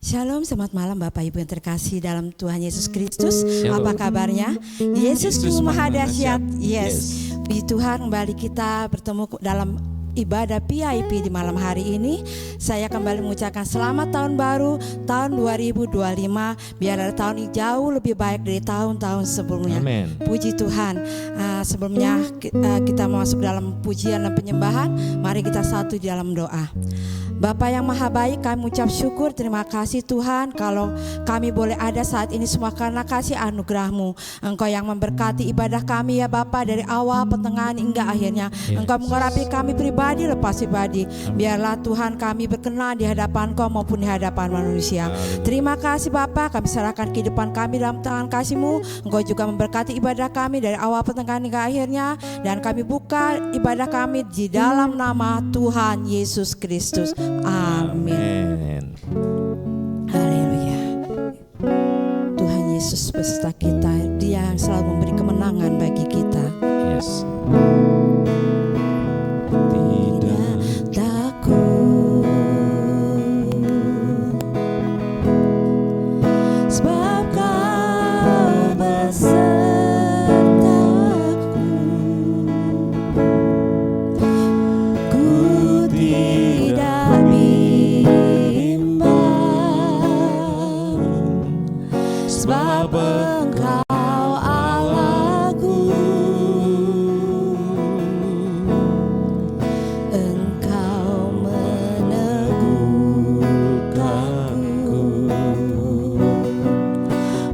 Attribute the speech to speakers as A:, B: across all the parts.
A: Shalom, selamat malam Bapak Ibu yang terkasih dalam Tuhan Yesus Kristus. Apa kabarnya? Yesusku Maha Dahsyat. Yes. Puji Tuhan, kembali kita bertemu dalam ibadah PIP di malam hari ini. Saya kembali mengucapkan selamat tahun baru, tahun 2025. Biar ada tahun yang jauh lebih baik dari tahun-tahun sebelumnya.
B: Amen.
A: Puji Tuhan. Sebelumnya kita masuk dalam pujian dan penyembahan. Mari kita satu di dalam doa. Bapa yang maha baik, kami ucap syukur, terima kasih Tuhan kalau kami boleh ada saat ini semua karena kasih anugerah-Mu. Engkau yang memberkati ibadah kami ya Bapa, dari awal, pertengahan hingga akhirnya. Engkau mengurapi kami pribadi lepas pribadi. Biarlah Tuhan kami berkenan di hadapan Kau maupun di hadapan manusia. Terima kasih Bapa, kami serahkan kehidupan kami dalam tangan kasih-Mu. Engkau juga memberkati ibadah kami dari awal, pertengahan hingga akhirnya. Dan kami buka ibadah kami di dalam nama Tuhan Yesus Kristus. Amin. Haleluya. Tuhan Yesus beserta kita, Dia yang selalu memberi kemenangan bagi kita.
B: Yes.
A: Tidak takut, sebab Kau besertaku. Ku tidak bimbang, sebab Engkau Allahku. Engkau meneguhkanku,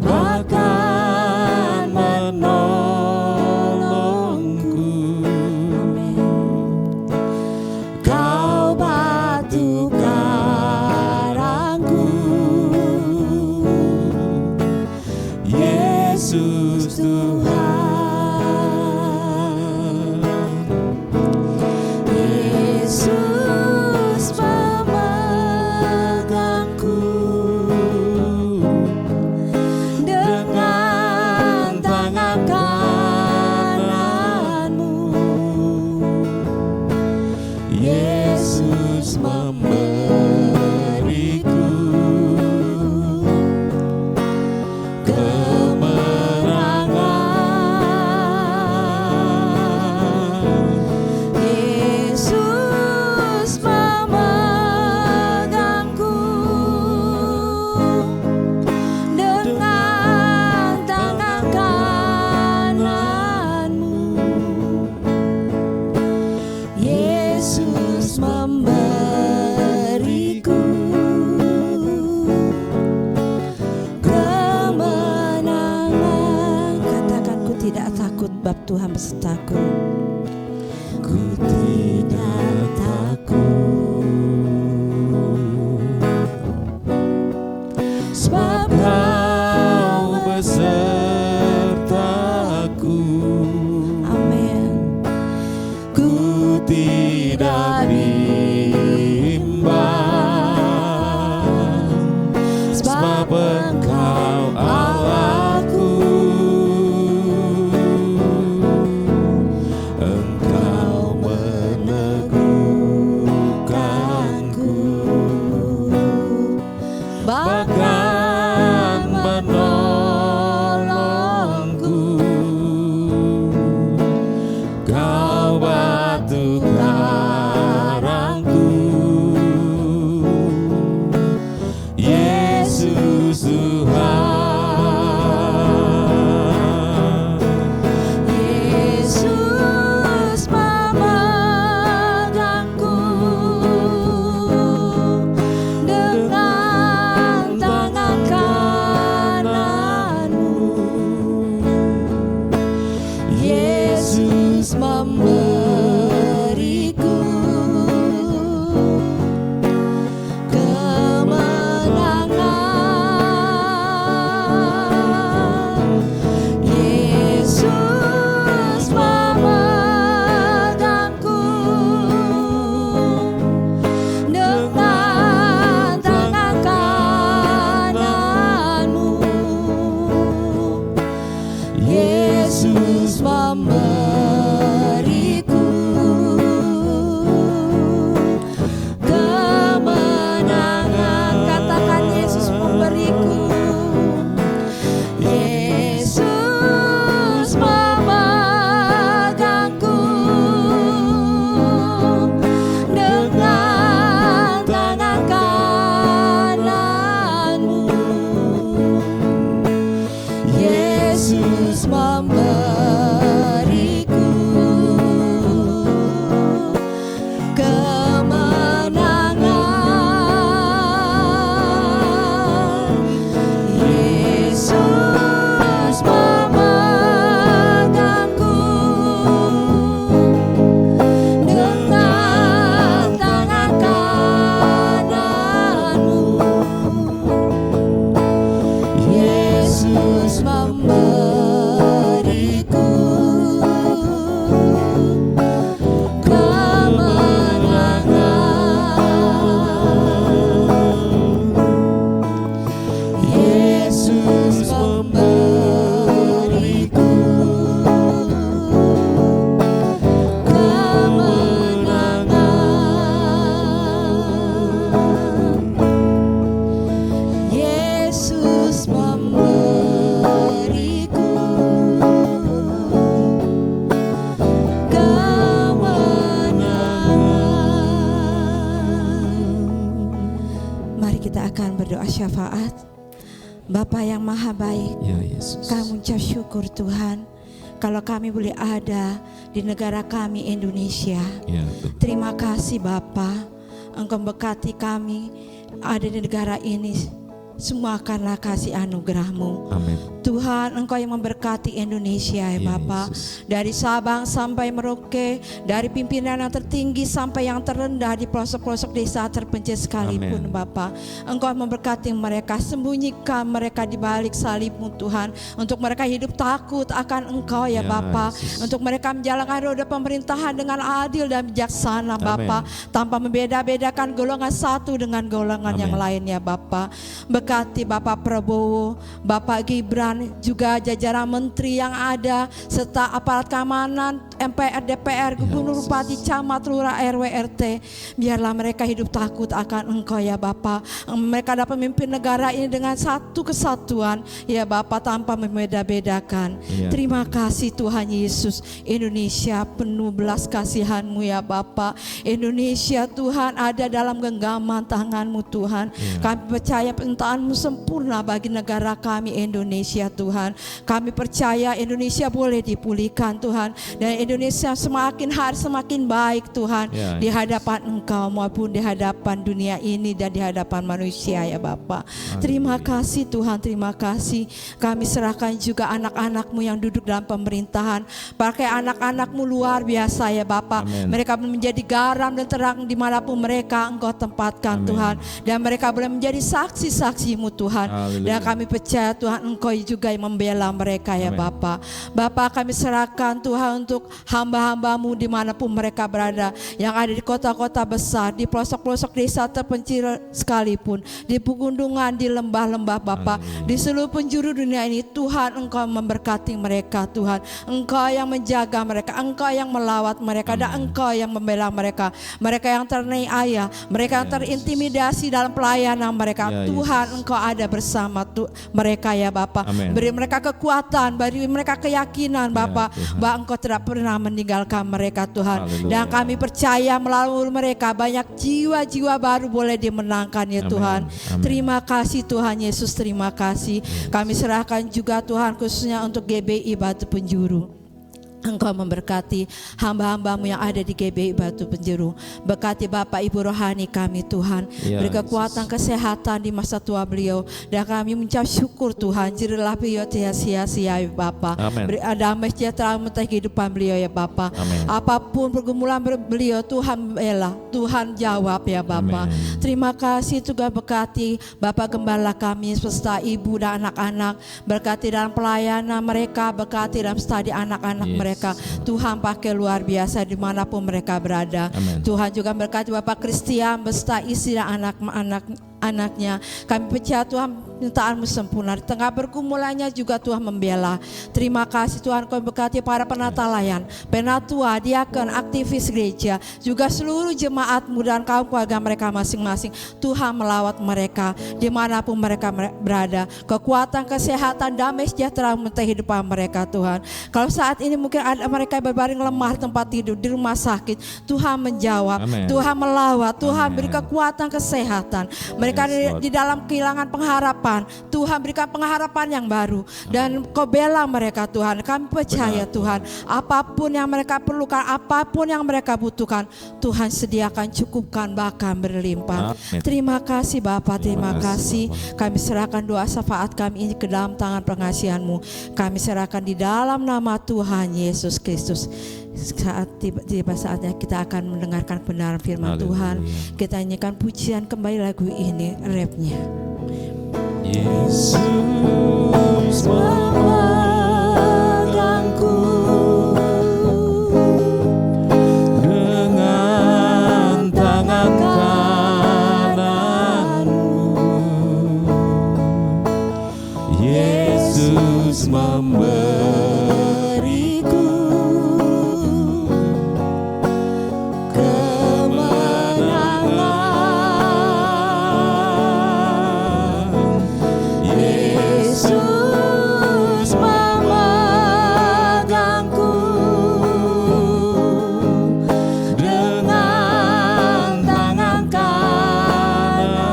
A: bahkan menolongku. Amin. Kau batu karangku, Yesus Tuhan. Yesus memegangku dengan tangan kananmu. Yesus memberiku kemenangan. Yesus memegangku dengan tangan kananmu. Yesus memberiku kemenangan. Katakan, ku tidak takut, bab Tuhan besertaku. Ku tidak takut, sebab
B: Kau besertaku.
A: Amin.
B: Ku tidak bimbang, sebab Engkau Allahku. Engkau meneguhkanku, bahkan menolongku. Kau batu karangku, Yesus Tuhan.
A: Yesus memegangku dengan tangan kananmu. berdoa syafaat. Bapa yang maha baik,
B: Ya Yesus.
A: kami ucap syukur Tuhan kalau kami boleh ada di negara kami Indonesia.
B: Ya Tuhan.
A: Terima kasih Bapa, Engkau berkati kami ada di negara ini, semua karena kasih anugerah-Mu.
B: Amin.
A: Tuhan, Engkau yang memberkati Indonesia ya Bapa.
B: Yesus.
A: Dari Sabang sampai Merauke, dari pimpinan yang tertinggi sampai yang terendah di pelosok-pelosok desa terpencil sekalipun
B: Amin.
A: Bapa. Engkau memberkati mereka, sembunyikan mereka di balik salib-Mu Tuhan. Untuk mereka hidup takut akan Engkau ya
B: Ya,
A: Bapa.
B: Yesus.
A: Untuk mereka menjalankan roda pemerintahan dengan adil dan bijaksana Bapa.
B: Amin.
A: Tanpa membeda-bedakan golongan satu dengan golongan yang
B: Amin.
A: lainnya Bapa. Berkati Bapak Prabowo, Bapak Gibran, juga jajaran menteri yang ada, serta aparat keamanan, MPR, DPR, gubernur, bupati, camat, lurah, RW, RT. Biarlah mereka hidup takut akan Engkau ya Bapa. Mereka dapat memimpin negara ini dengan satu kesatuan ya Bapa, tanpa membeda-bedakan.
B: Ya.
A: Terima kasih Tuhan Yesus. Indonesia penuh belas kasihan-Mu ya Bapa. Indonesia Tuhan ada dalam genggaman tangan-Mu Tuhan.
B: Ya.
A: Kami percaya perintah-Mu sempurna bagi negara kami Indonesia Tuhan. Kami percaya Indonesia boleh dipulihkan Tuhan, dan Indonesia semakin hari semakin baik Tuhan,
B: Ya,
A: di hadapan Engkau maupun di hadapan dunia ini dan di hadapan manusia ya Bapa. Terima kasih Tuhan, terima kasih. Kami serahkan juga anak-anak-Mu yang duduk dalam pemerintahan. Pakai anak-anak-Mu luar biasa ya Bapa.
B: Amin.
A: Mereka menjadi garam dan terang dimanapun mereka Engkau tempatkan
B: Amin.
A: Tuhan, dan mereka boleh menjadi saksi-saksi-Mu Tuhan.
B: Haleluya.
A: Dan kami percaya Tuhan Engkau juga yang membela mereka ya
B: Amin.
A: Bapa. Bapa, kami serahkan Tuhan untuk hamba-hamba-Mu dimanapun mereka berada, yang ada di kota-kota besar, di pelosok-pelosok desa terpencil sekalipun, di pegunungan, di lembah-lembah Bapa, di seluruh penjuru dunia ini. Tuhan Engkau memberkati mereka Tuhan. Engkau yang menjaga mereka, Engkau yang melawat mereka, dan Engkau yang membela mereka. Mereka yang terniaya, mereka yang terintimidasi dalam pelayanan mereka.
B: Ya,
A: Tuhan Engkau ada bersama mereka ya Bapa.
B: Amin.
A: Beri mereka kekuatan, beri mereka keyakinan Bapa,
B: Tuhan.
A: bahwa Engkau tidak pernah meninggalkan mereka Tuhan.
B: Haleluya.
A: Dan kami percaya melalui mereka banyak jiwa-jiwa baru boleh dimenangkan ya
B: Amin.
A: Tuhan.
B: Amin.
A: Terima kasih Tuhan Yesus, terima kasih. Kami serahkan juga Tuhan khususnya untuk GBI Batu Penjuru. Engkau memberkati hamba-hamba-Mu yang ada di GBI Batu Penjuru. Berkati Bapak Ibu rohani kami Tuhan.
B: Ya,
A: Beri kekuatan kesehatan di masa tua beliau. Dan kami mengucap syukur Tuhan. Jadilah beliau tidak sia-sia ya Bapak.
B: Amin.
A: Beri damai sejahtera menyertai kehidupan beliau ya Bapak.
B: Amin.
A: Apapun pergumulan beliau, Tuhan bela, Tuhan jawab ya Bapak.
B: Amin.
A: Terima kasih juga berkati Bapak Gembala kami beserta ibu dan anak-anak. Berkati dalam pelayanan mereka, berkati dalam studi anak-anak
B: Yes.
A: mereka. Tuhan pakai luar biasa dimanapun mereka berada.
B: Amin.
A: Tuhan juga berkati Bapak Christian beserta istri dan anak-anaknya. Kami percaya Tuhan mintaan-Mu sempurna. Di tengah pergumulannya juga Tuhan membela. Terima kasih Tuhan, Kau berkati para penata layan, penatua, diakon, aktivis gereja, juga seluruh jemaat-Mu dan kaum keluarga mereka masing-masing. Tuhan melawat mereka dimanapun mereka berada. Kekuatan, kesehatan, damai sejahtera menyertai kehidupan mereka Tuhan. Kalau saat ini mungkin ada mereka berbaring lemah di tempat tidur di rumah sakit, Tuhan menjawab.
B: Amin.
A: Tuhan melawat, Tuhan
B: Amin.
A: beri kekuatan kesehatan. Mereka
B: Yes, Lord.
A: di dalam kehilangan pengharapan, Tuhan berikan pengharapan yang baru. Dan Kau bela mereka Tuhan. Kami percaya
B: Benar,
A: Tuhan, apapun yang mereka perlukan, apapun yang mereka butuhkan, Tuhan sediakan, cukupkan, bahkan berlimpah.
B: Amin.
A: Terima kasih Bapa, terima
B: Terima
A: kasih.
B: kasih,
A: Kami serahkan doa syafaat kami ini ke dalam tangan pengasihan-Mu. Kami serahkan di dalam nama Tuhan Yesus Kristus. Saat tiba saatnya kita akan mendengarkan kebenaran firman
B: Haleluya.
A: Tuhan. Kita nyanyikan pujian kembali lagu ini, rapnya.
B: Yesus memegangku dengan tangan kananmu. Yesus memberiku kemenangan. Yesus memegangku dengan tangan kananmu.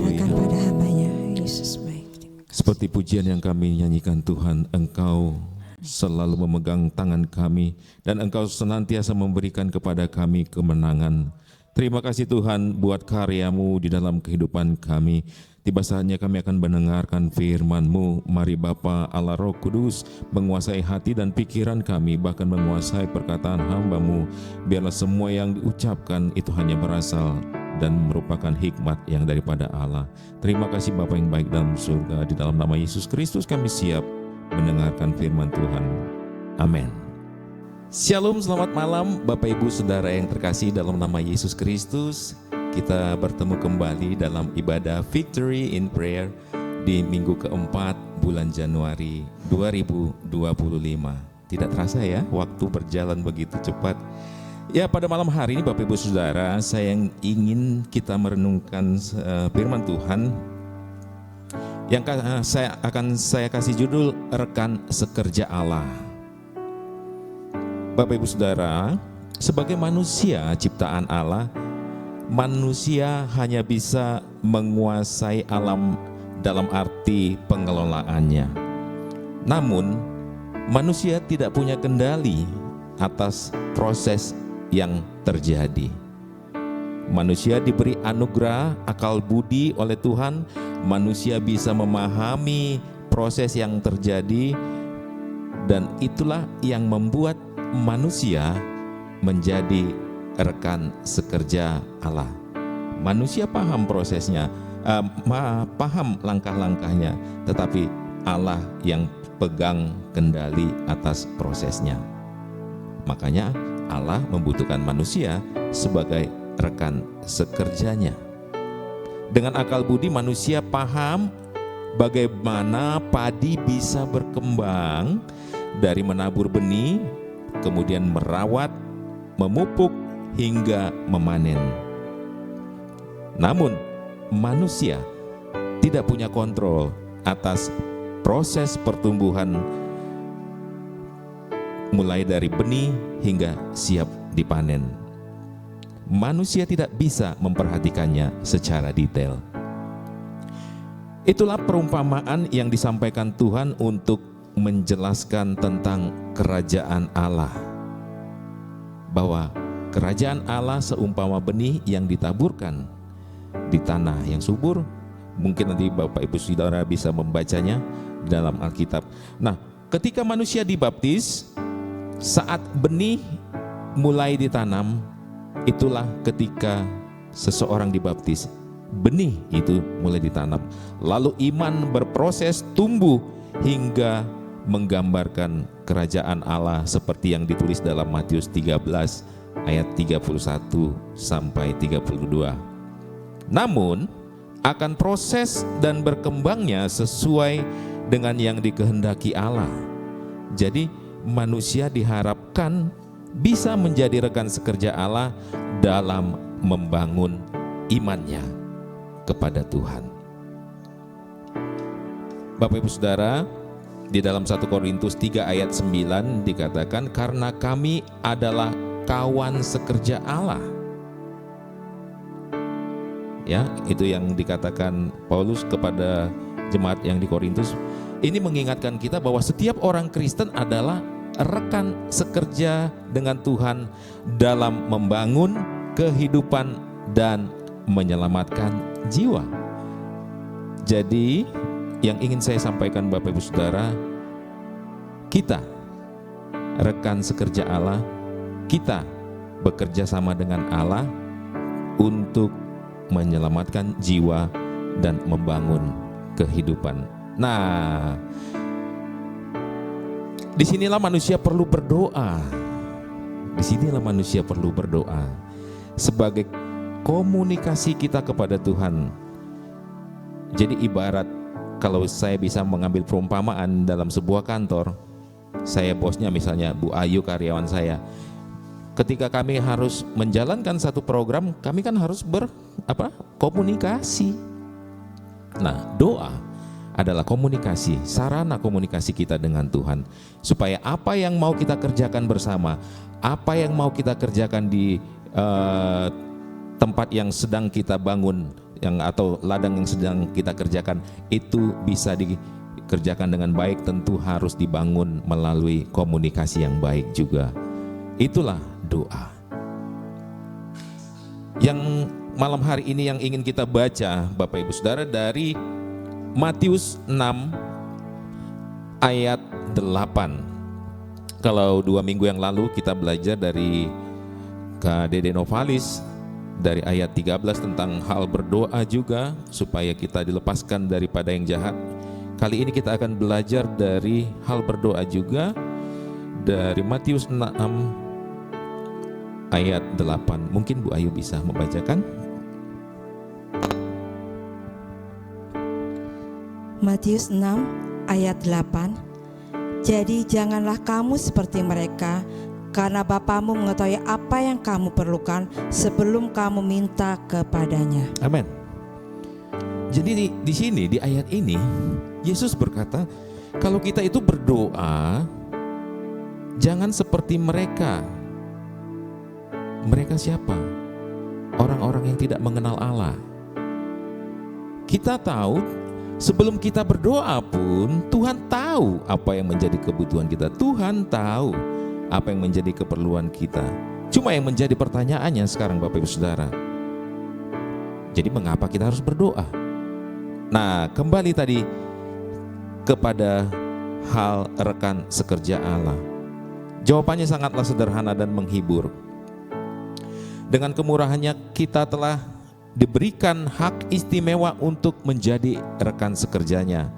A: serahkan pada hamba-Nya. Yesus baik.
B: Seperti pujian yang kami nyanyikan Tuhan, Engkau selalu memegang tangan kami dan Engkau senantiasa memberikan kepada kami kemenangan. Terima kasih Tuhan buat karya-Mu di dalam kehidupan kami. Tiba saatnya kami akan mendengarkan firman-Mu. Mari Bapa Allah Roh Kudus menguasai hati dan pikiran kami, bahkan menguasai perkataan hamba-Mu. Biarlah semua yang diucapkan itu hanya berasal dan merupakan hikmat yang daripada Allah. Terima kasih Bapa yang baik dalam surga. Di dalam nama Yesus Kristus kami siap mendengarkan firman Tuhan. Amin. Shalom, selamat malam Bapak Ibu Saudara yang terkasih dalam nama Yesus Kristus. Kita bertemu kembali dalam ibadah Victory in Prayer di minggu keempat bulan Januari 2025. Tidak terasa ya, waktu berjalan begitu cepat. Ya, pada malam hari ini Bapak Ibu Saudara, saya yang ingin kita merenungkan firman Tuhan yang saya kasih judul Rekan Sekerja Allah. Bapak Ibu Saudara, sebagai manusia ciptaan Allah, manusia hanya bisa menguasai alam dalam arti pengelolaannya. Namun, manusia tidak punya kendali atas proses yang terjadi. Manusia diberi anugerah akal budi oleh Tuhan. Manusia bisa memahami proses yang terjadi, dan itulah yang membuat manusia menjadi rekan sekerja Allah. Manusia paham prosesnya, paham langkah-langkahnya, tetapi Allah yang pegang kendali atas prosesnya. Makanya Allah membutuhkan manusia sebagai rekan sekerjanya. Dengan akal budi manusia paham bagaimana padi bisa berkembang dari menabur benih, kemudian merawat, memupuk, hingga memanen. Namun, manusia tidak punya kontrol atas proses pertumbuhan mulai dari benih hingga siap dipanen. Manusia tidak bisa memperhatikannya secara detail. Itulah perumpamaan yang disampaikan Tuhan untuk menjelaskan tentang kerajaan Allah, bahwa kerajaan Allah seumpama benih yang ditaburkan di tanah yang subur. Mungkin nanti Bapak Ibu Saudara bisa membacanya dalam Alkitab. Nah, ketika manusia dibaptis, saat benih mulai ditanam, itulah ketika seseorang dibaptis. Benih itu mulai ditanam. Lalu iman berproses tumbuh hingga menggambarkan kerajaan Allah seperti yang ditulis dalam Matius 13 ayat 31 sampai 32. Namun akan proses dan berkembangnya sesuai dengan yang dikehendaki Allah. Jadi manusia diharapkan bisa menjadi rekan sekerja Allah dalam membangun imannya kepada Tuhan. Bapak Ibu Saudara, di dalam 1 Korintus 3 ayat 9 dikatakan, karena kami adalah kawan sekerja Allah. Ya, itu yang dikatakan Paulus kepada jemaat yang di Korintus. Ini mengingatkan kita bahwa setiap orang Kristen adalah rekan sekerja dengan Tuhan dalam membangun kehidupan dan menyelamatkan jiwa. Jadi yang ingin saya sampaikan Bapak Ibu Saudara, kita rekan sekerja Allah, kita bekerja sama dengan Allah untuk menyelamatkan jiwa dan membangun kehidupan. Nah, disinilah manusia perlu berdoa. Disinilah manusia perlu berdoa sebagai komunikasi kita kepada Tuhan. Jadi ibarat kalau saya bisa mengambil perumpamaan dalam sebuah kantor, saya bosnya misalnya Bu Ayu karyawan saya. Ketika kami harus menjalankan satu program, kami kan harus komunikasi. Nah, doa adalah komunikasi, sarana komunikasi kita dengan Tuhan. Supaya apa yang mau kita kerjakan bersama, apa yang mau kita kerjakan di tempat yang sedang kita bangun, atau ladang yang sedang kita kerjakan itu bisa dikerjakan dengan baik, tentu harus dibangun melalui komunikasi yang baik juga. Itulah doa. Yang malam hari ini yang ingin kita baca Bapak Ibu Saudara dari Matius 6 ayat 8. Kalau 2 minggu yang lalu kita belajar dari Kak Dede Novalis dari ayat 13 tentang hal berdoa juga supaya kita dilepaskan daripada yang jahat. Kali ini kita akan belajar dari hal berdoa juga dari Matius 6 ayat 8. Mungkin Bu Ayu bisa membacakan?
A: Matius 6 ayat 8. Jadi janganlah kamu seperti mereka, karena Bapamu mengetahui apa yang kamu perlukan sebelum kamu minta kepadanya.
B: Amin. Jadi di sini di ayat ini Yesus berkata, kalau kita itu berdoa jangan seperti mereka. Mereka siapa? Orang-orang yang tidak mengenal Allah. Kita tahu sebelum kita berdoa pun Tuhan tahu apa yang menjadi kebutuhan kita. Tuhan tahu apa yang menjadi keperluan kita. Cuma yang menjadi pertanyaannya sekarang Bapak Ibu Saudara, jadi mengapa kita harus berdoa? Nah, kembali tadi kepada hal rekan sekerja Allah. Jawabannya sangatlah sederhana dan menghibur. Dengan kemurahannya kita telah diberikan hak istimewa untuk menjadi rekan sekerjanya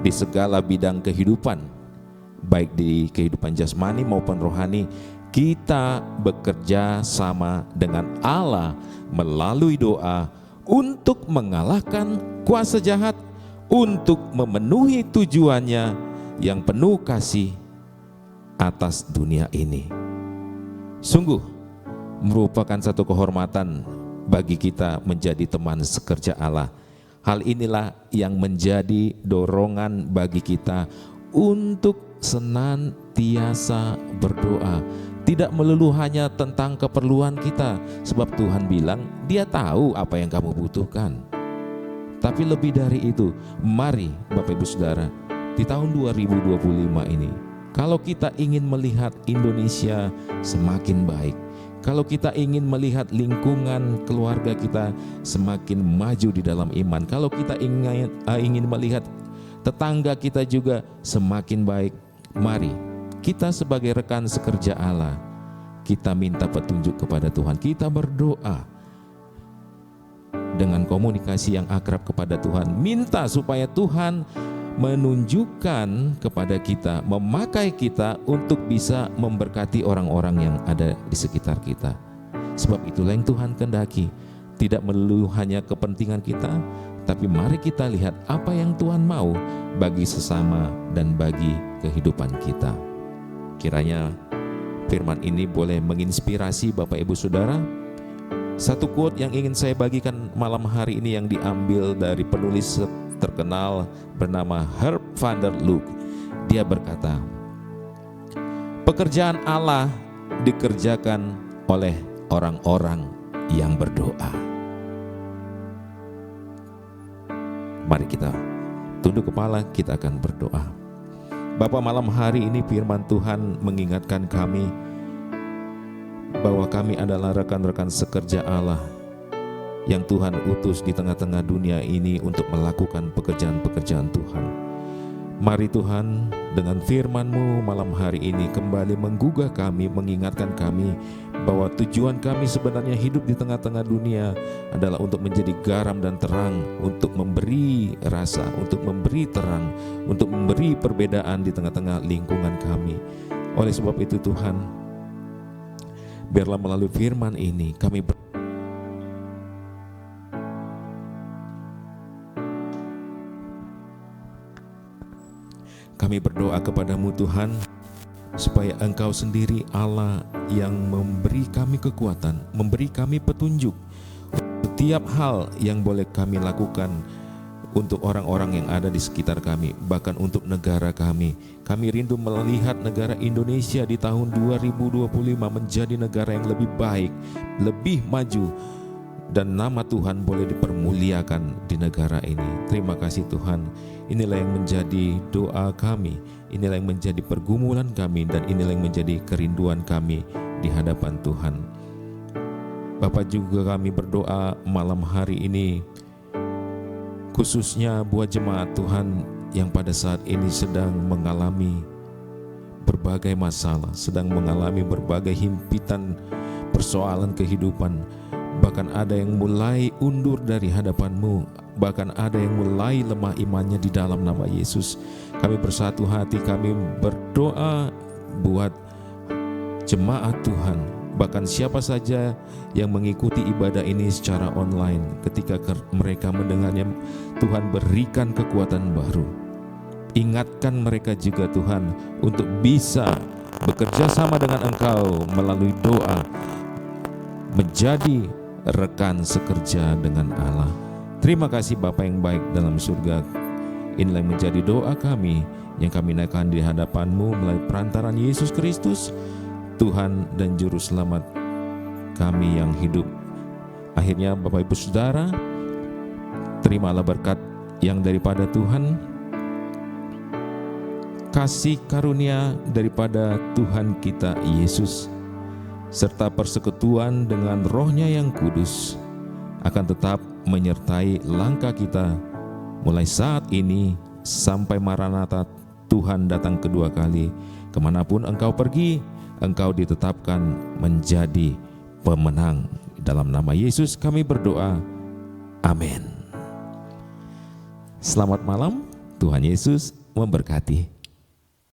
B: di segala bidang kehidupan, baik di kehidupan jasmani maupun rohani. Kita bekerja sama dengan Allah melalui doa untuk mengalahkan kuasa jahat, untuk memenuhi tujuannya yang penuh kasih atas dunia ini. Sungguh merupakan satu kehormatan bagi kita menjadi teman sekerja Allah. Hal inilah yang menjadi dorongan bagi kita untuk senantiasa berdoa. Tidak melulu hanya tentang keperluan kita, sebab Tuhan bilang Dia tahu apa yang kamu butuhkan. Tapi lebih dari itu, mari Bapak Ibu Saudara, di tahun 2025 ini, kalau kita ingin melihat Indonesia semakin baik, kalau kita ingin melihat lingkungan keluarga kita semakin maju di dalam iman, kalau kita ingin melihat tetangga kita juga semakin baik, mari kita sebagai rekan sekerja Allah, kita minta petunjuk kepada Tuhan. Kita berdoa dengan komunikasi yang akrab kepada Tuhan, minta supaya Tuhan menunjukkan kepada kita, memakai kita untuk bisa memberkati orang-orang yang ada di sekitar kita. Sebab itulah yang Tuhan kehendaki, tidak melulu hanya kepentingan kita, tapi mari kita lihat apa yang Tuhan mau bagi sesama dan bagi kehidupan kita. Kiranya firman ini boleh menginspirasi Bapak Ibu Saudara. Satu quote yang ingin saya bagikan malam hari ini yang diambil dari penulis terkenal bernama Herb van der Loek. Dia berkata, pekerjaan Allah dikerjakan oleh orang-orang yang berdoa. Mari kita tunduk kepala, kita akan berdoa. Bapa, malam hari ini firman Tuhan mengingatkan kami bahwa kami adalah rekan-rekan sekerja Allah yang Tuhan utus di tengah-tengah dunia ini untuk melakukan pekerjaan-pekerjaan Tuhan. Mari Tuhan, dengan firman-Mu malam hari ini kembali menggugah kami, mengingatkan kami bahwa tujuan kami sebenarnya hidup di tengah-tengah dunia adalah untuk menjadi garam dan terang, untuk memberi rasa, untuk memberi terang, untuk memberi perbedaan di tengah-tengah lingkungan kami. Oleh sebab itu Tuhan, biarlah melalui firman ini kami berdoa kepadamu Tuhan, supaya Engkau sendiri Allah yang memberi kami kekuatan, memberi kami petunjuk setiap hal yang boleh kami lakukan untuk orang-orang yang ada di sekitar kami, bahkan untuk negara kami. Kami rindu melihat negara Indonesia di tahun 2025 menjadi negara yang lebih baik, lebih maju, dan nama Tuhan boleh dipermuliakan di negara ini. Terima kasih Tuhan. Inilah yang menjadi doa kami, inilah yang menjadi pergumulan kami, dan inilah yang menjadi kerinduan kami di hadapan Tuhan. Bapak, juga kami berdoa malam hari ini khususnya buat jemaat Tuhan yang pada saat ini sedang mengalami berbagai masalah, sedang mengalami berbagai himpitan persoalan kehidupan. Bahkan ada yang mulai undur dari hadapan-Mu, bahkan ada yang mulai lemah imannya. Di dalam nama Yesus kami bersatu hati, kami berdoa buat jemaat Tuhan, bahkan siapa saja yang mengikuti ibadah ini secara online. Ketika mereka mendengarnya, Tuhan berikan kekuatan baru. Ingatkan mereka juga Tuhan untuk bisa bekerja sama dengan Engkau melalui doa, menjadi rekan sekerja dengan Allah. Terima kasih Bapa yang baik dalam surga. Inilah yang menjadi doa kami yang kami naikkan di hadapan-Mu melalui perantaran Yesus Kristus, Tuhan dan Juru Selamat kami yang hidup. Akhirnya Bapak Ibu Saudara, terimalah berkat yang daripada Tuhan, kasih karunia daripada Tuhan kita Yesus, serta persekutuan dengan Roh-Nya yang kudus akan tetap menyertai langkah kita mulai saat ini sampai Maranatha Tuhan datang kedua kali. Kemanapun engkau pergi, engkau ditetapkan menjadi pemenang. Dalam nama Yesus kami berdoa, amin. Selamat malam, Tuhan Yesus memberkati.